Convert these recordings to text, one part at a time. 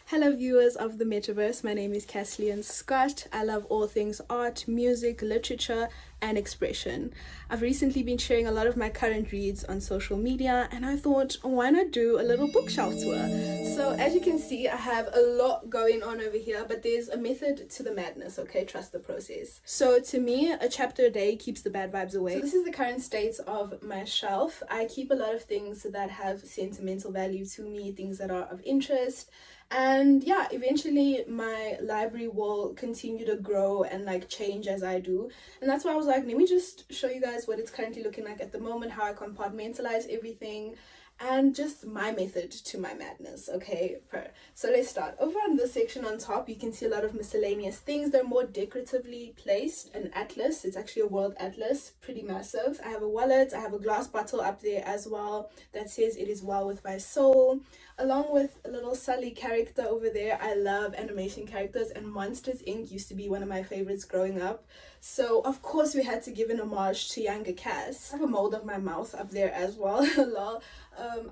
Hello viewers of the Metaverse, my name is Kathleen Scott. I love all things art, music, literature and expression. I've recently been sharing a lot of my current reads on social media and I thought, why not do a little bookshelf tour? So as you can see, I have a lot going on over here, but there's a method to the madness, okay? Trust the process. So to me, a chapter a day keeps the bad vibes away. So this is the current state of my shelf. I keep a lot of things that have sentimental value to me, things that are of interest. And yeah, eventually my library will continue to grow and like change as I do. And that's why I was like, let me just show you guys what it's currently looking like at the moment, how I compartmentalize everything, and just my method to my madness, okay? So let's start. Over on this section on top, you can see a lot of miscellaneous things. They're more decoratively placed. An atlas, it's actually a world atlas, pretty massive. I have a wallet, I have a glass bottle up there as well that says it is well with my soul, along with a little Sully character over there. I love animation characters, and Monsters Inc. used to be one of my favorites growing up. So of course we had to give an homage to younger Cass. I have a mold of my mouth up there as well. Lol.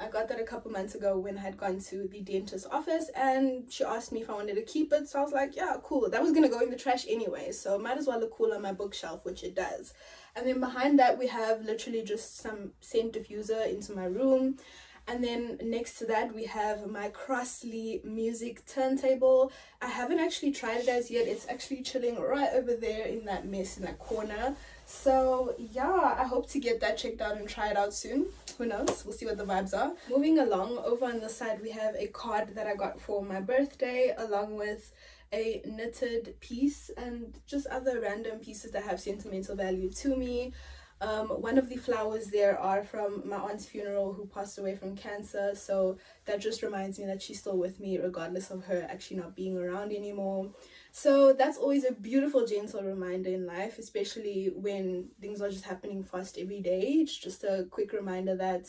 I got that a couple months ago when I had gone to the dentist's office and she asked me if I wanted to keep it. So I was like, yeah, cool. That was gonna go in the trash anyway, so might as well look cool on my bookshelf, which it does. And then behind that we have literally just some scent diffuser into my room. And then next to that we have my Crossley music turntable. I haven't actually tried it as yet. It's actually chilling right over there in that mess in that corner. So yeah, I hope to get that checked out and try it out soon. Who knows, we'll see what the vibes are. Moving along, over on the side we have a card that I got for my birthday, along with a knitted piece and just other random pieces that have sentimental value to me. One of the flowers there are from my aunt's funeral, who passed away from cancer, so that just reminds me that she's still with me regardless of her actually not being around anymore. So that's always a beautiful, gentle reminder in life, especially when things are just happening fast every day. It's just a quick reminder that,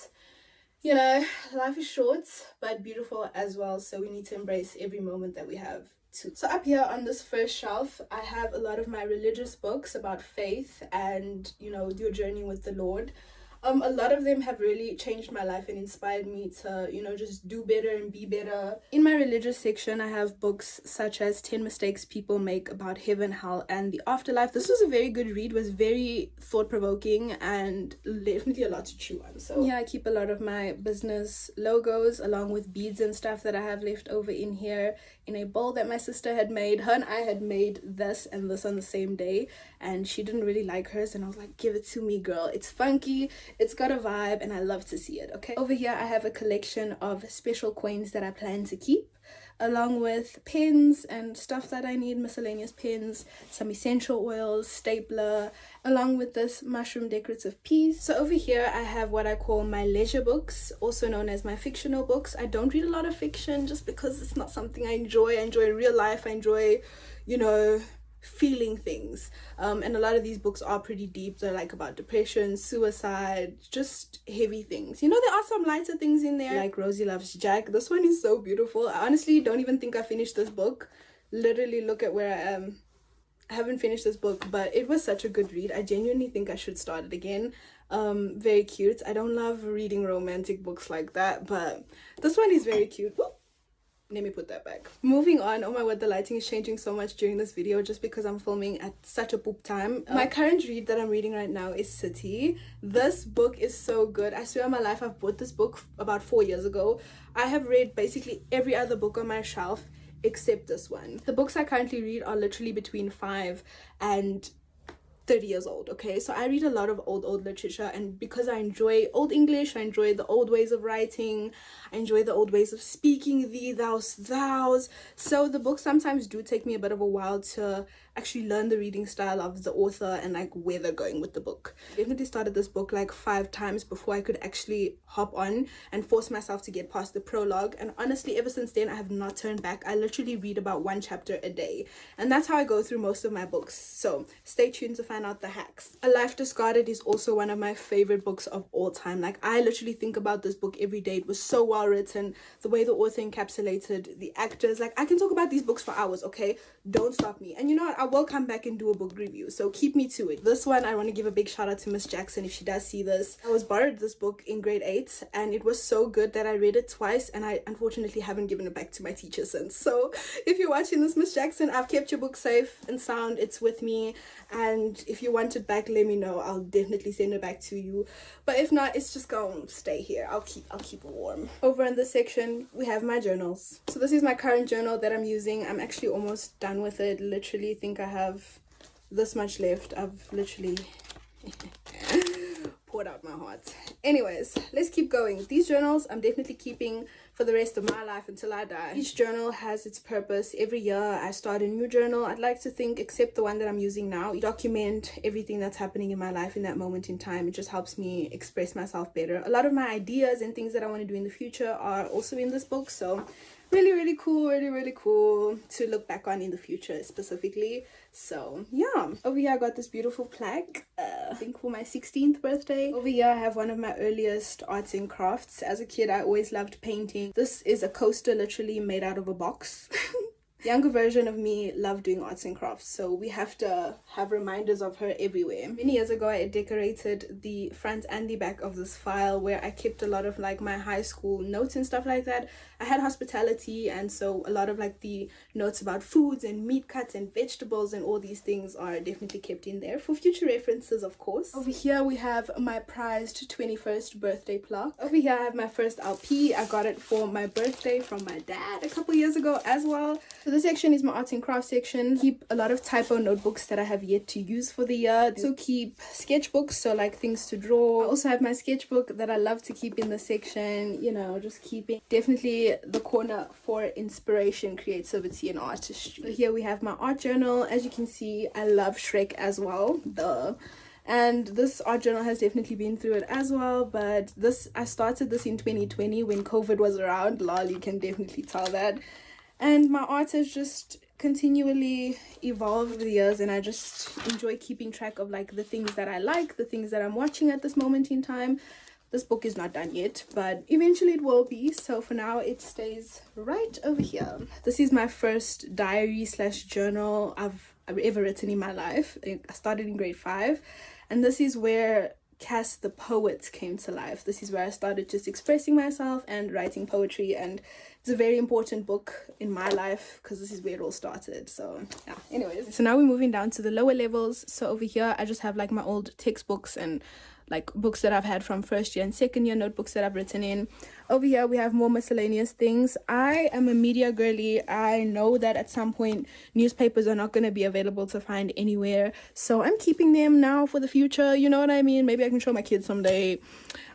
you know, life is short but beautiful as well, so we need to embrace every moment that we have. So up here on this first shelf, I have a lot of my religious books about faith and, you know, your journey with the Lord. A lot of them have really changed my life and inspired me to, you know, just do better and be better. In my religious section, I have books such as 10 Mistakes People Make About Heaven, Hell, and the Afterlife. This was a very good read, was very thought-provoking and definitely a lot to chew on. So yeah, I keep a lot of my business logos along with beads and stuff that I have left over in here in a bowl that my sister had made. Her and I had made this and this on the same day, and she didn't really like hers, and I was like, give it to me, girl. It's funky, it's got a vibe, and I love to see it, okay? Over here I have a collection of special coins that I plan to keep, along with pens and stuff that I need, miscellaneous pens, some essential oils, stapler, along with this mushroom decorative piece. So over here I have what I call my leisure books, also known as my fictional books. I don't read a lot of fiction just because it's not something I enjoy. I enjoy real life. I enjoy, you know, feeling things, and a lot of these books are pretty deep. They're like about depression, suicide, just heavy things. You know, there are some lighter things in there, like Rosie Loves Jack. This one is so beautiful. I honestly don't even think I finished this book. Literally, look at where I am. I haven't finished this book, but it was such a good read. I genuinely think I should start it again. Very cute. I don't love reading romantic books like that, but this one is very cute. Whoop. Let me put that back. Moving on. Oh my word, the lighting is changing so much during this video just because I'm filming at such a poop time. My current read that I'm reading right now is City. This book is so good. I swear on my life, I've bought this book about 4 years ago. I have read basically every other book on my shelf except this one. The books I currently read are literally between 5 and 30 years old, okay? So I read a lot of old literature, and because I enjoy old English, I enjoy the old ways of writing, I enjoy the old ways of speaking, thee, thous. So the books sometimes do take me a bit of a while to actually learn the reading style of the author and like where they're going with the book. I definitely started this book like 5 times before I could actually hop on and force myself to get past the prologue, and honestly ever since then I have not turned back. I literally read about 1 chapter a day, and that's how I go through most of my books. So stay tuned to find plan out the hacks. A Life Discarded is also one of my favorite books of all time. Like, I literally think about this book every day. It was so well written, the way the author encapsulated the actors. Like, I can talk about these books for hours, okay? Don't stop me. And you know what, I will come back and do a book review, so keep me to it. This one, I want to give a big shout out to Miss Jackson if she does see this. I was borrowed this book in grade 8 and it was so good that I read it twice, and I unfortunately haven't given it back to my teacher since. So if you're watching this, Miss Jackson, I've kept your book safe and sound. It's with me, and if you want it back, let me know. I'll definitely send it back to you, but if not, it's just gonna stay here. I'll keep it warm. Over in this section we have my journals. So this is my current journal that I'm using. I'm actually almost done with it. Literally think I have this much left. I've literally poured out my heart. Anyways, let's keep going. These journals I'm definitely keeping for the rest of my life until I die. Each journal has its purpose. Every year I start a new journal. I'd like to think, except the one that I'm using now, document everything that's happening in my life in that moment in time. It just helps me express myself better. A lot of my ideas and things that I want to do in the future are also in this book, so really cool, really cool to look back on in the future specifically. So yeah, over here I got this beautiful plaque, I think for my 16th birthday. Over here I have one of my earliest arts and crafts. As a kid I always loved painting. This is a coaster literally made out of a box. Younger version of me loved doing arts and crafts, so we have to have reminders of her everywhere. Many years ago I decorated the front and the back of this file where I kept a lot of like my high school notes and stuff like that. I had hospitality, and so a lot of like the notes about foods and meat cuts and vegetables and all these things are definitely kept in there for future references, of course. Over here we have my prized 21st birthday plaque. Over here I have my first LP. I got it for my birthday from my dad a couple years ago as well. So this section is my arts and crafts section. Keep a lot of typo notebooks that I have yet to use for the year. So keep sketchbooks, so like things to draw. I also have my sketchbook that I love to keep in this section, you know, just keeping definitely the corner for inspiration, creativity and artistry. So here we have my art journal. As you can see, I love Shrek as well, and this art journal has definitely been through it as well, but I started this in 2020 when COVID was around. Lol, you can definitely tell that. And my art has just continually evolved over the years, and I just enjoy keeping track of like the things that I like, the things that I'm watching at this moment in time. This book is not done yet, but eventually it will be, so for now it stays right over here. This is my first diary slash journal I've ever written in my life. I started in grade 5, and this is where Cass the poet came to life. This is where I started just expressing myself and writing poetry, and it's a very important book in my life because this is where it all started. So yeah, anyways, so now we're moving down to the lower levels. So over here I just have like my old textbooks and like books that I've had from first year and second year, notebooks that I've written in. Over here we have more miscellaneous things. I am a media girly. I know that at some point newspapers are not going to be available to find anywhere, so I'm keeping them now for the future, you know what I mean? Maybe I can show my kids someday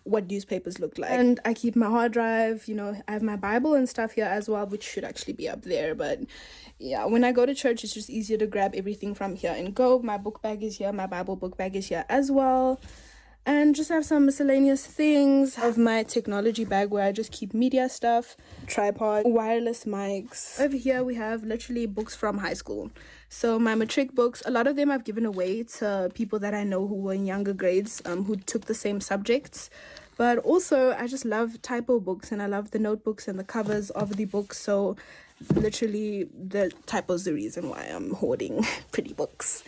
what newspapers look like. And I keep my hard drive, you know, I have my Bible and stuff here as well, which should actually be up there, but yeah, when I go to church it's just easier to grab everything from here and go. My book bag is here, my Bible book bag is here as well. And just have some miscellaneous things. I have my technology bag where I just keep media stuff, tripod, wireless mics. Over here we have literally books from high school. So my matric books, a lot of them I've given away to people that I know who were in younger grades, who took the same subjects. But also I just love typo books, and I love the notebooks and the covers of the books. So literally the typo's the reason why I'm hoarding pretty books.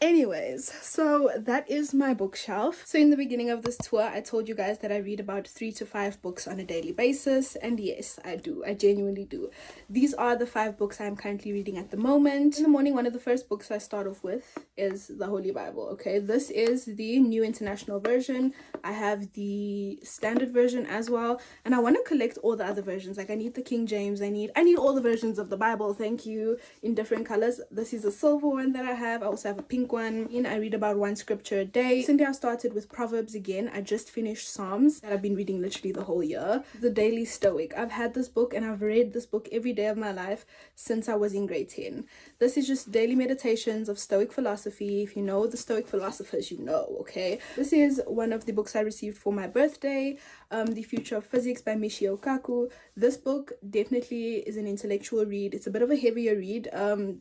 Anyways, so that is my bookshelf. So in the beginning of this tour I told you guys that I read about 3 to 5 books on a daily basis, and yes, I do. I genuinely do. These are the 5 books I'm currently reading at the moment. In the morning, one of the first books I start off with is the Holy Bible. Okay, this is the New International Version. I have the standard version as well, and I want to collect all the other versions. Like I need the King James, I need all the versions of the Bible, thank you, in different colors. This is a silver one that I have. I also have a pink one. And I read about 1 scripture a day. Recently I started with Proverbs again. I just finished Psalms that I've been reading literally the whole year. The Daily Stoic. I've had this book and I've read this book every day of my life since I was in grade 10. This is just daily meditations of Stoic philosophy. If you know the Stoic philosophers, you know, okay? This is one of the books I received for my birthday. The Future of Physics by Michio Kaku. This book definitely is an intellectual read. It's a bit of a heavier read,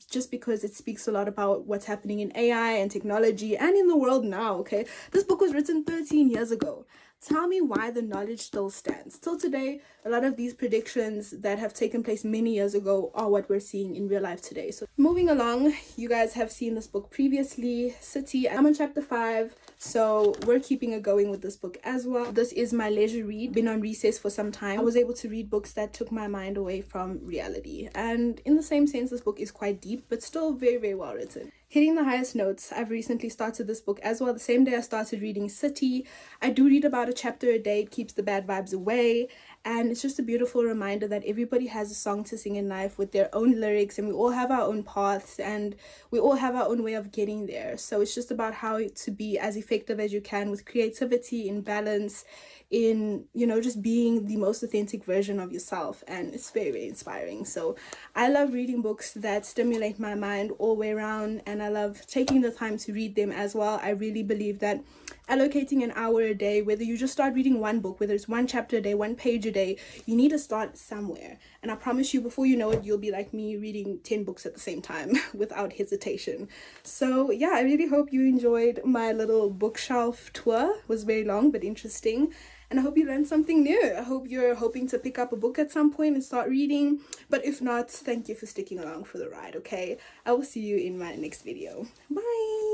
just because it speaks a lot about what's happening in AI and technology and in the world now, okay? This book was written 13 years ago. Tell me why the knowledge still stands. Till today, a lot of these predictions that have taken place many years ago are what we're seeing in real life today. So moving along, you guys have seen this book previously, City. I'm on chapter 5, so we're keeping it going with this book as well. This is my leisure read. Been on recess for some time. I was able to read books that took my mind away from reality. And in the same sense, this book is quite deep, but still very, very well written. Hitting the highest notes, I've recently started this book as well. The same day I started reading City. I do read about a chapter a day. It keeps the bad vibes away. And it's just a beautiful reminder that everybody has a song to sing in life with their own lyrics, and we all have our own paths and we all have our own way of getting there. So it's just about how to be as effective as you can with creativity, in balance, in, you know, just being the most authentic version of yourself. And it's very, very inspiring. So I love reading books that stimulate my mind all the way around, and I love taking the time to read them as well. I really believe that allocating an hour a day, whether you just start reading one book, whether it's one chapter a day, one page a day, you need to start somewhere. And I promise you, before you know it, you'll be like me, reading 10 books at the same time without hesitation. So yeah, I really hope you enjoyed my little bookshelf tour. It was very long but interesting, and I hope you learned something new. I hope you're hoping to pick up a book at some point and start reading, but if not, thank you for sticking along for the ride, okay? I will see you in my next video. Bye!